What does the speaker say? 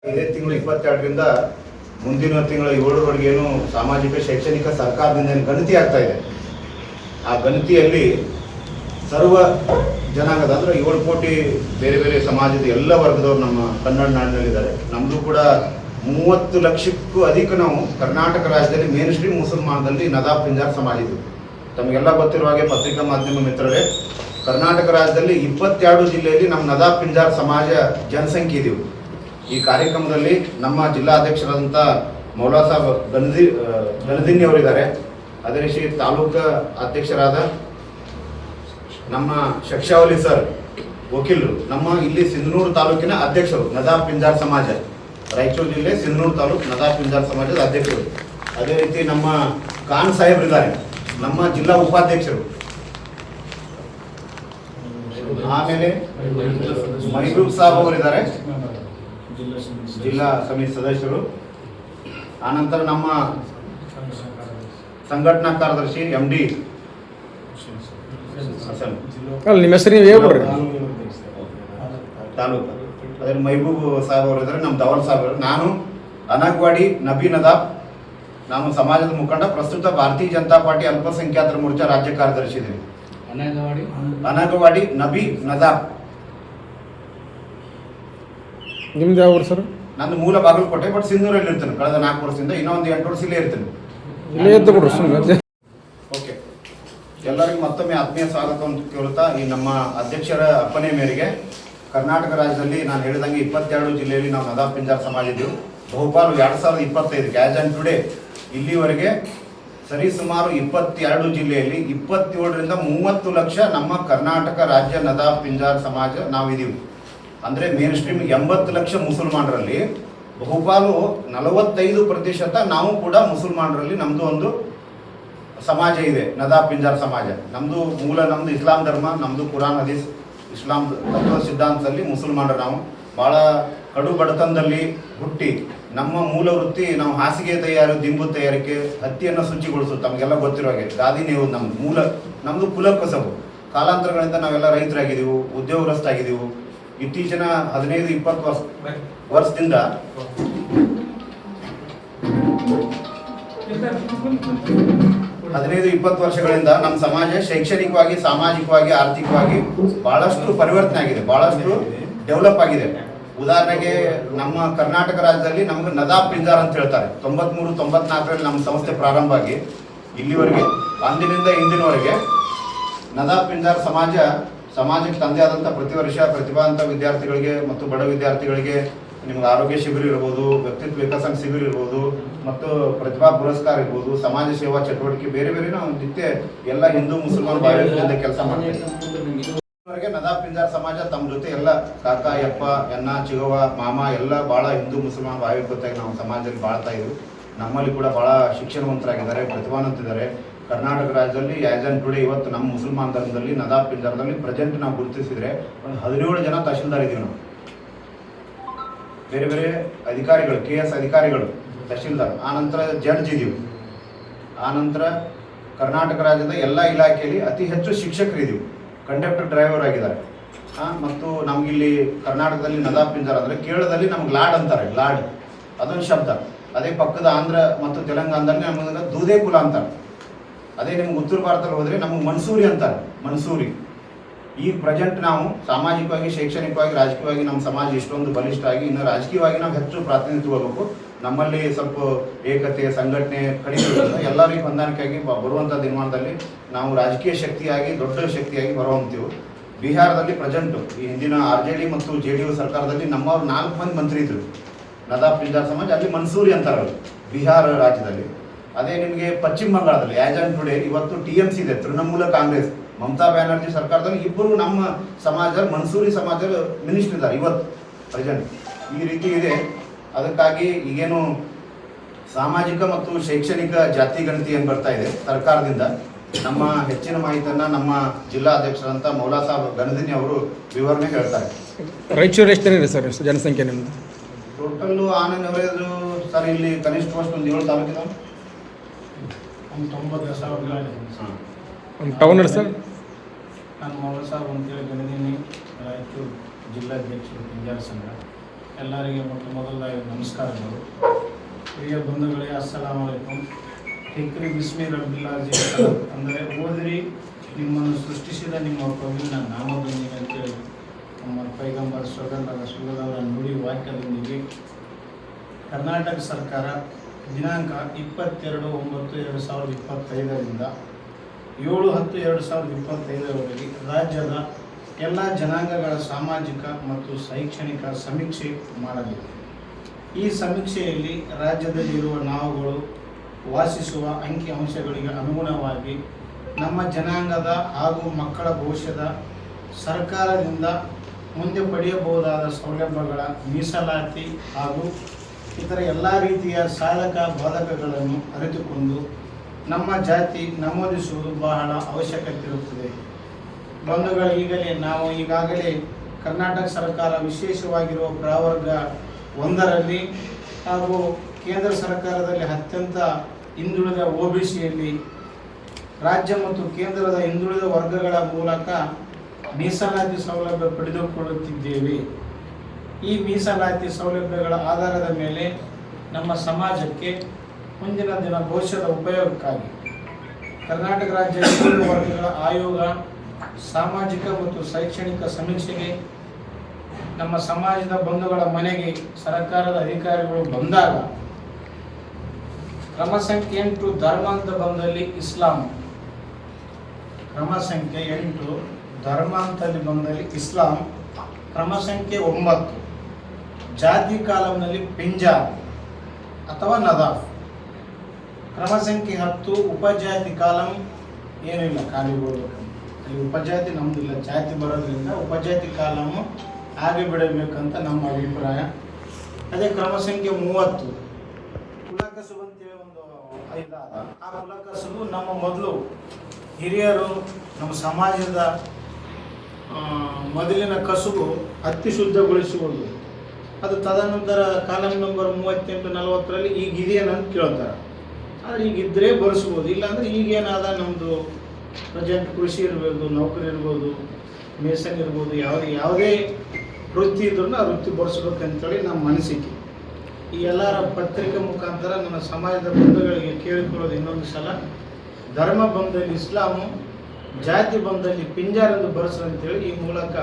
ಇದೇ ತಿಂಗಳು 22ರಿಂದ ಮುಂದಿನ ತಿಂಗಳ 7ರವರೆಗೇನು ಸಾಮಾಜಿಕ ಶೈಕ್ಷಣಿಕ ಸರ್ಕಾರದಿಂದ ಏನು ಗಣತಿ ಆಗ್ತಾ ಇದೆ. ಆ ಗಣತಿಯಲ್ಲಿ ಸರ್ವ ಜನಾಂಗದ ಅಂದರೆ 7 ಕೋಟಿ ಬೇರೆ ಬೇರೆ ಸಮಾಜದ ಎಲ್ಲ ವರ್ಗದವರು ನಮ್ಮ ಕನ್ನಡ ನಾಡಿನಲ್ಲಿದ್ದಾರೆ. ನಮ್ಮದು ಕೂಡ 30 ಲಕ್ಷಕ್ಕೂ ಅಧಿಕ ನಾವು ಕರ್ನಾಟಕ ರಾಜ್ಯದಲ್ಲಿ ಮೇನ್ ಸ್ಟ್ರೀಮ್ ಮುಸಲ್ಮಾನದಲ್ಲಿ ನದಾಫ್ ಪಿಂಜಾರ್ ಸಮಾಜ ಇದು. ತಮಗೆಲ್ಲ ಗೊತ್ತಿರುವ ಹಾಗೆ ಪತ್ರಿಕಾ ಮಾಧ್ಯಮ ಮಿತ್ರರೇ, ಕರ್ನಾಟಕ ರಾಜ್ಯದಲ್ಲಿ 22 ಜಿಲ್ಲೆಯಲ್ಲಿ ನಮ್ಮ ನದಾಫ್ ಪಿಂಜಾರ್ ಸಮಾಜ ಜನಸಂಖ್ಯೆ ಇದೆವು. ಈ ಕಾರ್ಯಕ್ರಮದಲ್ಲಿ ನಮ್ಮ ಜಿಲ್ಲಾಧ್ಯಕ್ಷರಾದಂಥ ಮೌಲಾ ಸಾಬ್ ಗಣದಿನ್ನಿ ಅವರಿದ್ದಾರೆ. ಅದೇ ರೀತಿ ತಾಲೂಕು ಅಧ್ಯಕ್ಷರಾದ ನಮ್ಮ ಶಕ್ಷಾವಲಿ ಸರ್ ವಕೀಲರು, ನಮ್ಮ ಇಲ್ಲಿ ಸಿಂಧನೂರು ತಾಲೂಕಿನ ಅಧ್ಯಕ್ಷರು ನದಾಫ್ ಪಿಂಜಾರ್ ಸಮಾಜ, ರಾಯಚೂರು ಜಿಲ್ಲೆ ಸಿಂಧನೂರು ತಾಲೂಕು ನದಾಫ್ ಪಿಂಜಾರ್ ಸಮಾಜದ ಅಧ್ಯಕ್ಷರು. ಅದೇ ರೀತಿ ನಮ್ಮ ಖಾನ್ ಸಾಹೇಬ್ರಿದ್ದಾರೆ, ನಮ್ಮ ಜಿಲ್ಲಾ ಉಪಾಧ್ಯಕ್ಷರು. ಆಮೇಲೆ ಮೈಬೂಬ್ ಸಾಬ್ ಅವರಿದ್ದಾರೆ, ಜಿಲ್ಲಾ ಸಮಿತಿ ಸದಸ್ಯರು. ಆನಂತರ ನಮ್ಮ ಸಂಘಟನಾ ಕಾರ್ಯದರ್ಶಿ MD ನಿಮ್ಮ ಹೆಸರು ನೀವು ಹೇಳ್ಬಿಡ್ರಿ. ತಾಲೂಕು ಅದ್ರ ಮೈಬೂಬ್ ಸಾಹೇಬ್ ಅವರಿದ್ದಾರೆ, ನಮ್ಮ ದವಲ್ ಸಾಹೇಬ್ ಅವರು. ನಾನು ಅನಗವಾಡಿ ನಬಿ ನದಾಫ್, ನಾನು ಸಮಾಜದ ಮುಖಂಡ, ಪ್ರಸ್ತುತ ಭಾರತೀಯ ಜನತಾ ಪಾರ್ಟಿ ಅಲ್ಪಸಂಖ್ಯಾತರ ಮೋರ್ಚಾ ರಾಜ್ಯ ಕಾರ್ಯದರ್ಶಿ ಇದ್ದೀನಿ. ಅನಗವಾಡಿ ನಬಿ ನದಾಫ್. ನಿಮ್ದು ಯಾವ ಊರು ಸರ್? ನಂದು ಮೂಲ ಬಾಗಲಕೋಟೆ, ಬಟ್ ಸಿಂಧೂರಲ್ಲಿ ಇರ್ತೇನೆ ಕಳೆದ 4 ವರ್ಷದಿಂದ. ಇನ್ನೊಂದು 8 ವರ್ಷ ಇಲ್ಲೇ ಇರ್ತೇನೆ. ಓಕೆ, ಎಲ್ಲರಿಗೂ ಮತ್ತೊಮ್ಮೆ ಆತ್ಮೀಯ ಸ್ವಾಗತವನ್ನು ಕೇಳುತ್ತಾ, ಈ ನಮ್ಮ ಅಧ್ಯಕ್ಷರ ಅಪ್ಪಣೆ ಮೇರೆಗೆ ಕರ್ನಾಟಕ ರಾಜ್ಯದಲ್ಲಿ ನಾನು ಹೇಳಿದಂಗೆ 22 ಜಿಲ್ಲೆಯಲ್ಲಿ ನಾವು ನದಾಫ್ ಪಿಂಜಾರ್ ಸಮಾಜ ಇದ್ದೀವಿ. ಬಹುಪಾಲು 2025 ಆಸ್ ಆನ್ ಟುಡೇ ಇಲ್ಲಿವರೆಗೆ ಸರಿ ಸುಮಾರು 22 ಜಿಲ್ಲೆಯಲ್ಲಿ 27ರಿಂದ 30 ಲಕ್ಷ ನಮ್ಮ ಕರ್ನಾಟಕ ರಾಜ್ಯ ನದಾಫ್ ಪಿಂಜಾರ್ ಸಮಾಜ ನಾವಿದ್ದೀವಿ. ಅಂದರೆ ಮೇನ್ ಸ್ಟ್ರೀಮ್ 80 ಲಕ್ಷ ಮುಸಲ್ಮಾನರಲ್ಲಿ ಬಹುಪಾಲು 45% ನಾವು ಕೂಡ ಮುಸಲ್ಮಾನರಲ್ಲಿ ನಮ್ಮದು ಒಂದು ಸಮಾಜ ಇದೆ, ನದಾಫ್ ಪಿಂಜಾರ್ ಸಮಾಜ. ನಮ್ಮದು ಇಸ್ಲಾಂ ಧರ್ಮ, ನಮ್ಮದು ಕುರಾನ್ ಹದೀಸ್ ಇಸ್ಲಾಂ ತತ್ವ ಸಿದ್ಧಾಂತದಲ್ಲಿ ಮುಸಲ್ಮಾನರು. ನಾವು ಭಾಳ ಕಡು ಬಡತನದಲ್ಲಿ ಹುಟ್ಟಿ ನಮ್ಮ ಮೂಲ ವೃತ್ತಿ ನಾವು ಹಾಸಿಗೆ ತಯಾರು, ದಿಂಬು ತಯಾರಿಕೆ, ಹತ್ತಿಯನ್ನು ಶುಚಿಗೊಳಿಸೋದು ತಮಗೆಲ್ಲ ಗೊತ್ತಿರೋ ಹಾಗೆ. ಗಾದಿ ನೇವು ನಮ್ಮದು ಕುಲಕಸಬು. ಕಾಲಾಂತರಗಳಿಂದ ನಾವೆಲ್ಲ ರೈತರಾಗಿದ್ದೀವಿ, ಉದ್ಯೋಗಸ್ಥರಾಗಿದ್ದೀವಿ. ಇತ್ತೀಚಿನ 15-20 ವರ್ಷದಿಂದ ವರ್ಷಗಳಿಂದ ನಮ್ಮ ಸಮಾಜ ಶೈಕ್ಷಣಿಕವಾಗಿ, ಸಾಮಾಜಿಕವಾಗಿ, ಆರ್ಥಿಕವಾಗಿ ಬಹಳಷ್ಟು ಪರಿವರ್ತನೆ ಆಗಿದೆ, ಬಹಳಷ್ಟು ಡೆವಲಪ್ ಆಗಿದೆ. ಉದಾಹರಣೆಗೆ ನಮ್ಮ ಕರ್ನಾಟಕ ರಾಜ್ಯದಲ್ಲಿ ನಮ್ಗೆ ನದಾಫ್ ಪಿಂಜಾರ್ ಅಂತ ಹೇಳ್ತಾರೆ. 93-94ರಲ್ಲಿ ನಮ್ಮ ಸಂಸ್ಥೆ ಪ್ರಾರಂಭ ಆಗಿ ಇಲ್ಲಿವರೆಗೆ, ಅಂದಿನಿಂದ ಇಂದಿನವರೆಗೆ ನದಾಫ್ ಪಿಂಜಾರ್ ಸಮಾಜಕ್ಕೆ ತಂದೆ ಆದಂಥ ಪ್ರತಿ ವರ್ಷ ಪ್ರತಿಭಾವಂತ ವಿದ್ಯಾರ್ಥಿಗಳಿಗೆ ಮತ್ತು ಬಡ ವಿದ್ಯಾರ್ಥಿಗಳಿಗೆ ನಿಮ್ಗೆ ಆರೋಗ್ಯ ಶಿಬಿರ ಇರ್ಬೋದು, ವ್ಯಕ್ತಿತ್ವ ವಿಕಸನ ಶಿಬಿರ ಇರ್ಬೋದು, ಮತ್ತು ಪ್ರತಿಭಾ ಪುರಸ್ಕಾರ ಇರ್ಬೋದು, ಸಮಾಜ ಸೇವಾ ಚಟುವಟಿಕೆ ಬೇರೆ ಬೇರೆ ನಾವು ನಿತ್ಯ ಎಲ್ಲ ಹಿಂದೂ ಮುಸಲ್ಮಾನ್ ಭಾವೈಕ್ಯದಿಂದ ಕೆಲಸ ಮಾಡ್ತೀವಿ. ನದಾಫ್ ಪಿಂಜಾರ್ ಸಮಾಜ ತಮ್ಮ ಜೊತೆ ಎಲ್ಲ ಕಾಕ, ಯಪ್ಪ, ಎನ್ನ, ಚಿಗವ, ಮಾಮ ಎಲ್ಲ ಭಾಳ ಹಿಂದೂ ಮುಸಲ್ಮಾನ್ ಭಾವೈಕ್ಯತೆಯಾಗಿ ನಾವು ಸಮಾಜದಲ್ಲಿ ಬಾಳ್ತಾ ಇದ್ವಿ. ನಮ್ಮಲ್ಲಿ ಕೂಡ ಭಾಳ ಶಿಕ್ಷಣವಂತರಾಗಿದ್ದಾರೆ, ಪ್ರತಿಭಾವಂತಿದ್ದಾರೆ. ಕರ್ನಾಟಕ ರಾಜ್ಯದಲ್ಲಿ ಆಸ್ ಆನ್ ಟುಡೇ ಇವತ್ತು ನಮ್ಮ ಮುಸಲ್ಮಾನ್ ಧರ್ಮದಲ್ಲಿ ನದಾಫ್ ಪಿಂಜಾರ್ದಲ್ಲಿ ಪ್ರೆಸೆಂಟ್ ನಾವು ಗುರುತಿಸಿದ್ರೆ ಒಂದು 17 ಜನ ತಹಶೀಲ್ದಾರ್ ಇದ್ದೀವಿ ನಾವು. ಬೇರೆ ಬೇರೆ ಅಧಿಕಾರಿಗಳು, KS ಅಧಿಕಾರಿಗಳು, ತಹಶೀಲ್ದಾರ್, ಆನಂತರ ಜಡ್ಜ್ ಇದ್ದೀವಿ. ಆನಂತರ ಕರ್ನಾಟಕ ರಾಜ್ಯದ ಎಲ್ಲ ಇಲಾಖೆಯಲ್ಲಿ ಅತಿ ಹೆಚ್ಚು ಶಿಕ್ಷಕರಿದ್ದೀವಿ, ಕಂಡಕ್ಟರ್ ಡ್ರೈವರ್ ಆಗಿದ್ದಾರೆ. ಮತ್ತು ನಮಗಿಲ್ಲಿ ಕರ್ನಾಟಕದಲ್ಲಿ ನದಾಫ್ ಪಿಂಜಾರ್ ಅಂದರೆ ಕೇರಳದಲ್ಲಿ ನಮ್ಗೆ ಲಾಡ್ ಅಂತಾರೆ, ಲಾಡ್ ಅದೊಂದು ಶಬ್ದ. ಅದೇ ಪಕ್ಕದ ಆಂಧ್ರ ಮತ್ತು ತೆಲಂಗಾಣದಲ್ಲಿ ನಮಗೆ ದೂದೇ ಕುಲ ಅಂತಾರೆ. ಅದೇ ನಿಮ್ಗೆ ಉತ್ತರ ಭಾರತದಲ್ಲಿ ಹೋದರೆ ನಮಗೆ ಮನ್ಸೂರಿ ಅಂತಾರೆ, ಮನ್ಸೂರಿ. ಈಗ ಪ್ರೆಸೆಂಟ್ ನಾವು ಸಾಮಾಜಿಕವಾಗಿ, ಶೈಕ್ಷಣಿಕವಾಗಿ, ರಾಜಕೀಯವಾಗಿ ನಮ್ಮ ಸಮಾಜ ಇಷ್ಟೊಂದು ಬಲಿಷ್ಠ ಆಗಿ, ಇನ್ನು ರಾಜಕೀಯವಾಗಿ ನಾವು ಹೆಚ್ಚು ಪ್ರಾತಿನಿಧ್ಯ ಹೋಗಬೇಕು. ನಮ್ಮಲ್ಲಿ ಸ್ವಲ್ಪ ಏಕತೆ, ಸಂಘಟನೆ ಕಡಿಮೆ ಇರೋದು. ಎಲ್ಲರಿಗೂ ಹೊಂದಾಣಿಕೆಯಾಗಿ ಬರುವಂಥ ದಿನಮಾನದಲ್ಲಿ ನಾವು ರಾಜಕೀಯ ಶಕ್ತಿಯಾಗಿ, ದೊಡ್ಡ ಶಕ್ತಿಯಾಗಿ ಹೊರಹೊಮ್ತೀವಿ. ಬಿಹಾರದಲ್ಲಿ ಪ್ರೆಸೆಂಟು ಈ ಹಿಂದಿನ RJD ಮತ್ತು JDU ಸರ್ಕಾರದಲ್ಲಿ ನಮ್ಮವ್ರು 4 ಮಂದಿ ಮಂತ್ರಿ ಇದ್ದರು. ನದಾಫ್ ಪಿಂಜಾರ್ ಸಮಾಜ ಅಲ್ಲಿ ಮನ್ಸೂರಿ ಅಂತಾರೆ ಬಿಹಾರ ರಾಜ್ಯದಲ್ಲಿ. ಅದೇ ನಿಮಗೆ ಪಶ್ಚಿಮ ಬಂಗಾಳದಲ್ಲಿ ಆಸ್ ಆನ್ ಟುಡೇ ಇವತ್ತು TMC ಇದೆ, ತೃಣಮೂಲ ಕಾಂಗ್ರೆಸ್, ಮಮತಾ ಬ್ಯಾನರ್ಜಿ ಸರ್ಕಾರದಲ್ಲಿ ಇಬ್ಬರು ನಮ್ಮ ಸಮಾಜದಲ್ಲಿ ಮನ್ಸೂರಿ ಸಮಾಜದ ಮಿನಿಸ್ಟರ್ ಇದ್ದಾರೆ ಇವತ್ತು ಪ್ರೆಸೆಂಟ್. ಈ ರೀತಿ ಇದೆ. ಅದಕ್ಕಾಗಿ ಈಗೇನು ಸಾಮಾಜಿಕ ಮತ್ತು ಶೈಕ್ಷಣಿಕ ಜಾತಿ ಗಣತಿ ಏನು ಬರ್ತಾ ಇದೆ ಸರ್ಕಾರದಿಂದ, ನಮ್ಮ ಹೆಚ್ಚಿನ ಮಾಹಿತಿಯನ್ನು ನಮ್ಮ ಜಿಲ್ಲಾ ಅಧ್ಯಕ್ಷರಂತ ಮೌಲಾ ಸಾಬ್ ಗಣದಿನ್ನಿ ಅವರು ವಿವರಣೆ ಹೇಳ್ತಾರೆ. ರಾಯಚೂರು ಎಷ್ಟು ಇದೆ ಸರ್ ಜನಸಂಖ್ಯೆ ನಿಮ್ಮದು? ಟೋಟಲ್ಲು ಆನಂದ್ ಅವರೇದು ಸರ್ ಇಲ್ಲಿ ಕನಿಷ್ಠ ಪೋಸ್ಟ್ ಒಂದು 7 ತಾಲೂಕಿದಾವೆ. 90,000 ಟೌನ್ ಸರ್. ನಾನು ಮೌಲಾ ಸಾಬ್ ಅಂತೇಳಿ ಗಣದಿನ್ನಿ, ರಾಯಚೂರು ಜಿಲ್ಲಾಧ್ಯಕ್ಷರು ಪಿಂಜಾರ್ ಸಂಘ. ಎಲ್ಲರಿಗೆ ಮೊದಲಾಗಿ ನಮಸ್ಕಾರಗಳು. ಪ್ರಿಯ ಬಂಧುಗಳೇ, ಅಸ್ಸಲಾಮು ಅಲೈಕುಂ. ಹಿಕ್ರಿ ಬಿಸ್ಮಿ ರಬ್ಬಿಲ್ಲಾಜಿ ಅಂದರೆ ಓದಿರಿ ನಿಮ್ಮನ್ನು ಸೃಷ್ಟಿಸಿದ ನಿಮ್ಮ ಪ್ರಭುವಿನ ನಾಮದೊಂದಿಗೆ ಅಂತೇಳಿ ನಮ್ಮ ಪೈಗಂಬರ್ ಸುಗಂಧವರ ನುಡಿ ವಾಕ್ಯದೊಂದಿಗೆ ಕರ್ನಾಟಕ ಸರ್ಕಾರ ದಿನಾಂಕ 22/9/2025ರಿಂದ 7/10/2025ರವರೆಗೆ ರಾಜ್ಯದ ಎಲ್ಲ ಜನಾಂಗಗಳ ಸಾಮಾಜಿಕ ಮತ್ತು ಶೈಕ್ಷಣಿಕ ಸಮೀಕ್ಷೆ ಮಾಡಲಿದೆ. ಈ ಸಮೀಕ್ಷೆಯಲ್ಲಿ ರಾಜ್ಯದಲ್ಲಿರುವ ನಾವುಗಳು ವಾಸಿಸುವ ಅಂಕಿಅಂಶಗಳಿಗೆ ಅನುಗುಣವಾಗಿ ನಮ್ಮ ಜನಾಂಗದ ಹಾಗೂ ಮಕ್ಕಳ ಭವಿಷ್ಯದ ಸರ್ಕಾರದಿಂದ ಮುಂದೆ ಪಡೆಯಬಹುದಾದ ಸೌಲಭ್ಯಗಳ ಮೀಸಲಾತಿ ಹಾಗೂ ಇತರ ಎಲ್ಲ ರೀತಿಯ ಸಾಧಕ ಬಾಧಕಗಳನ್ನು ಅರಿತುಕೊಂಡು ನಮ್ಮ ಜಾತಿ ನಮೂದಿಸುವುದು ಬಹಳ ಅವಶ್ಯಕತೆ ಇರುತ್ತದೆ. ಬಂಧುಗಳು, ನಾವು ಈಗಾಗಲೇ ಕರ್ನಾಟಕ ಸರ್ಕಾರ ವಿಶೇಷವಾಗಿರುವ ಪ್ರವರ್ಗ 1ರಲ್ಲಿ ಹಾಗೂ ಕೇಂದ್ರ ಸರ್ಕಾರದಲ್ಲಿ ಅತ್ಯಂತ ಹಿಂದುಳಿದ OBCಯಲ್ಲಿ ರಾಜ್ಯ ಮತ್ತು ಕೇಂದ್ರದ ಹಿಂದುಳಿದ ವರ್ಗಗಳ ಮೂಲಕ ಮೀಸಲಾತಿ ಸೌಲಭ್ಯ ಪಡೆದುಕೊಳ್ಳುತ್ತಿದ್ದೇವೆ. ಈ ಮೀಸಲಾತಿ ಸೌಲಭ್ಯಗಳ ಆಧಾರದ ಮೇಲೆ ನಮ್ಮ ಸಮಾಜಕ್ಕೆ ಮುಂದಿನ ದಿನ ಭವಿಷ್ಯದ ಉಪಯೋಗಕ್ಕಾಗಿ ಕರ್ನಾಟಕ ರಾಜ್ಯ ಹಿಂದುಳಿದ ವರ್ಗಗಳ ಆಯೋಗ ಸಾಮಾಜಿಕ ಮತ್ತು ಶೈಕ್ಷಣಿಕ ಸಮೀಕ್ಷೆಗೆ ನಮ್ಮ ಸಮಾಜದ ಬಂಧುಗಳ ಮನೆಗೆ ಸರ್ಕಾರದ ಅಧಿಕಾರಿಗಳು ಬಂದಾಗ ಕ್ರಮ ಸಂಖ್ಯೆ 8 ಧರ್ಮಾಂತ ಬಂದಲ್ಲಿ ಇಸ್ಲಾಂ, ಕ್ರಮ ಸಂಖ್ಯೆ 8 ಧರ್ಮಾಂತದಲ್ಲಿ ಬಂದಲ್ಲಿ ಇಸ್ಲಾಂ, ಕ್ರಮ ಸಂಖ್ಯೆ 9 ಜಾತಿ ಕಾಲಂನಲ್ಲಿ ಪಿಂಜಾರ್ ಅಥವಾ ನದಾಫ್, ಕ್ರಮ ಸಂಖ್ಯೆ 10 ಉಪಜಾತಿ ಕಾಲಂ ಏನಿಲ್ಲ, ಖಾಲಿ ಹೋಗ್ಬೇಕು. ಅಲ್ಲಿ ಉಪಜಾತಿ ನಮ್ದಿಲ್ಲ, ಜಾತಿ ಬರೋದ್ರಿಂದ ಉಪಜಾತಿ ಕಾಲಮು ಹಾಗೆ ಬಿಡಬೇಕಂತ ನಮ್ಮ ಅಭಿಪ್ರಾಯ. ಅದೇ ಕ್ರಮ ಸಂಖ್ಯೆ 30 ಕುಲಕಸುಬು ಅಂತೇಳಿ ಒಂದು ಇದಾದ ಆ ಕುಲಕಸುಬು ನಮ್ಮ ಮೊದಲು ಹಿರಿಯರು ನಮ್ಮ ಸಮಾಜದ ಮೊದಲಿನ ಕಸುಬು ಅತಿ ಶುದ್ಧಗೊಳಿಸುವುದು. ಅದು ತದನಂತರ ಕಾಲಂ ನಂಬರ್ 38-40ರಲ್ಲಿ ಈಗ ಇದೆಯೇನಂತ ಕೇಳ್ತಾರೆ. ಆದರೆ ಈಗ ಇದ್ದರೆ ಬಳಸ್ಬೋದು, ಇಲ್ಲಾಂದರೆ ಈಗೇನಾದ ನಮ್ಮದು ಪ್ರೆಸೆಂಟ್ ಕೃಷಿ ಇರ್ಬೋದು, ನೌಕರಿ ಇರ್ಬೋದು, ಮೇಸನ್ ಇರ್ಬೋದು, ಯಾವುದೇ ವೃತ್ತಿ ಇದ್ರೂ ಆ ವೃತ್ತಿ ಬಳಸ್ಬೇಕಂತೇಳಿ ನಮ್ಮ ಮನಸ್ಸಿಗೆ. ಈ ಎಲ್ಲರ ಪತ್ರಿಕೆ ಮುಖಾಂತರ ನನ್ನ ಸಮಾಜದ ಬಂಧುಗಳಿಗೆ ಕೇಳಿಕೊಳ್ಳೋದು ಇನ್ನೊಂದು ಸಲ, ಧರ್ಮ ಬಂದಲ್ಲಿ ಇಸ್ಲಾಮು, ಜಾತಿ ಬಂದಲ್ಲಿ ಪಿಂಜಾರ್ ಎಂದು ಬಳಸಂತೇಳಿ ಈ ಮೂಲಕ